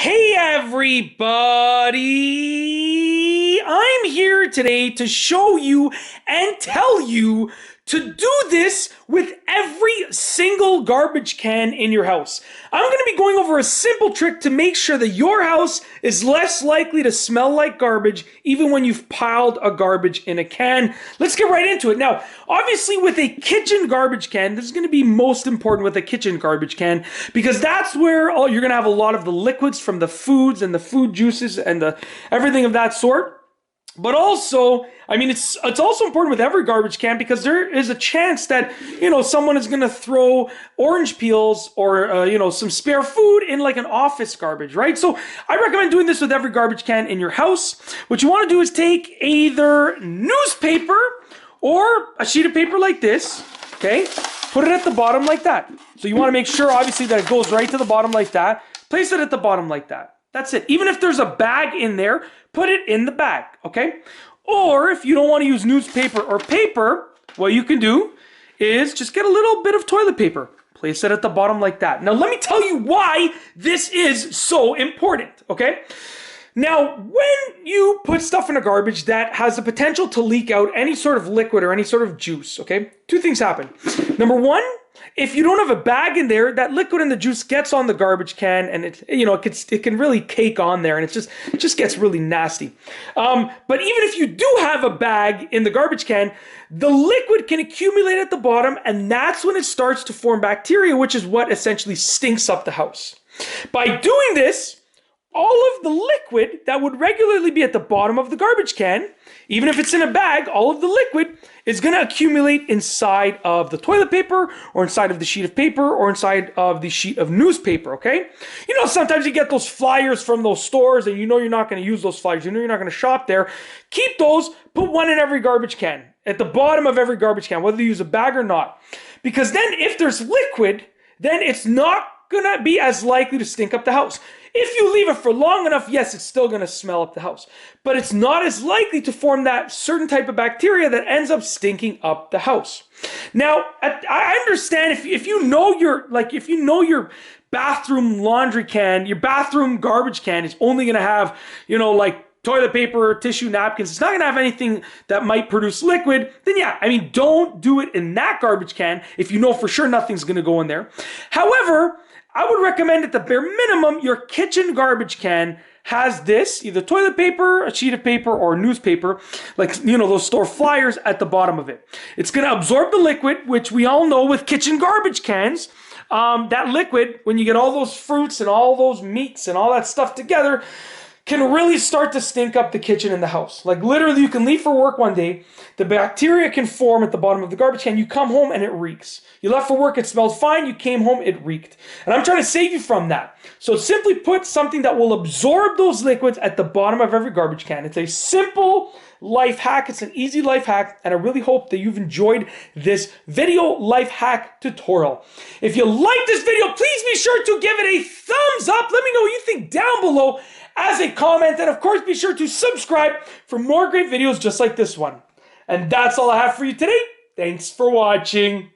Hey everybody! I'm here today to show you and tell you to do this with every single garbage can in your house. I'm going to be going over a simple trick to make sure that your house is less likely to smell like garbage even when you've piled a garbage in a can. Let's get right into it. Now, obviously with a kitchen garbage can, this is going to be most important with a kitchen garbage can because that's where you're going to have a lot of the liquids from the foods and the food juices and everything of that sort. But also, I mean, it's also important with every garbage can because there is a chance that, someone is going to throw orange peels or, some spare food in like an office garbage, right? So I recommend doing this with every garbage can in your house. What you want to do is take either newspaper or a sheet of paper like this, okay? Put it at the bottom like that. So you want to make sure, obviously, that it goes right to the bottom like that. Place it at the bottom like that. That's it. Even if there's a bag in there, put it in the bag, okay? Or if you don't want to use newspaper or paper, what you can do is just get a little bit of toilet paper. Place it at the bottom like that. Now, let me tell you why this is so important, okay? Now, when you put stuff in a garbage that has the potential to leak out any sort of liquid or any sort of juice, okay? Two things happen. Number one, if you don't have a bag in there, that liquid and the juice gets on the garbage can and it can really cake on there and it just gets really nasty. But even if you do have a bag in the garbage can, the liquid can accumulate at the bottom and that's when it starts to form bacteria, which is what essentially stinks up the house. By doing this, all of the liquid that would regularly be at the bottom of the garbage can, even if it's in a bag, all of the liquid is going to accumulate inside of the toilet paper or inside of the sheet of paper or inside of the sheet of newspaper, okay? Sometimes you get those flyers from those stores and you're not going to use those flyers. You're not going to shop there. Keep those, put one in every garbage can, at the bottom of every garbage can, whether you use a bag or not. Because then if there's liquid, then it's not going to be as likely to stink up the house. If you leave it for long enough, yes, it's still going to smell up the house. But it's not as likely to form that certain type of bacteria that ends up stinking up the house. Now, I understand if you know your bathroom laundry can, your bathroom garbage can is only going to have, toilet paper, tissue, napkins, it's not going to have anything that might produce liquid, then yeah, don't do it in that garbage can if you know for sure nothing's going to go in there. However, I would recommend at the bare minimum, your kitchen garbage can has this, either toilet paper, a sheet of paper, or newspaper, like, those store flyers at the bottom of it. It's going to absorb the liquid, which we all know with kitchen garbage cans, that liquid, when you get all those fruits and all those meats and all that stuff together, can really start to stink up the kitchen and the house. Like literally you can leave for work one day, the bacteria can form at the bottom of the garbage can, you come home and it reeks. You left for work, it smelled fine, you came home, it reeked. And I'm trying to save you from that. So simply put something that will absorb those liquids at the bottom of every garbage can. It's a simple life hack, it's an easy life hack, and I really hope that you've enjoyed this video life hack tutorial. If you like this video, please be sure to give it a thumbs up. Let me know what you think down below as a comment, and of course be sure to subscribe for more great videos just like this one. And that's all I have for you today. Thanks for watching.